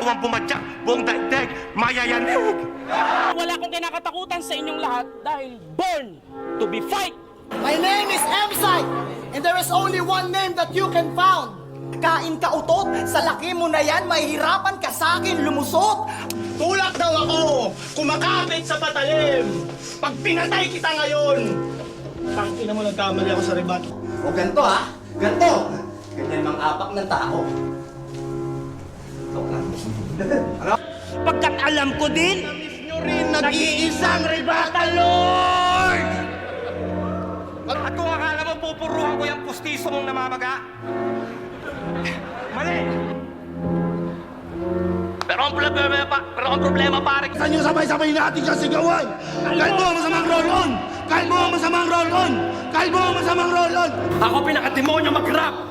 ang bumadyak, buong daigdig, mayayanig. Wala akong kinakatakutan sa inyong lahat dahil born to be fight. My name is Emsai, and there is only one name that you can found. Kain ka utot, sa laki mo na yan, mahihirapan ka sa akin lumusot. Tulak daw ako, kumakapit sa patalim. Pag pinatay kita ngayon, tangina mo, nagkamali ako sa ribat. O ganito ha, ganito. Ganyan mang apak ng tao. Pagkat alam ko din, Nyo rin nag-iisang ribata, Lord! At kung akala mo pupuruhan ko yung pustiso mong namamaga, mali! Pero ang problema pare, Saan nyo sabay-sabay natin siya sigawan? Kalbo ang masamang roll-on! Kalbo ang masamang roll-on! Kalbo ang masamang roll-on! ako pinakademonyo mag-rap!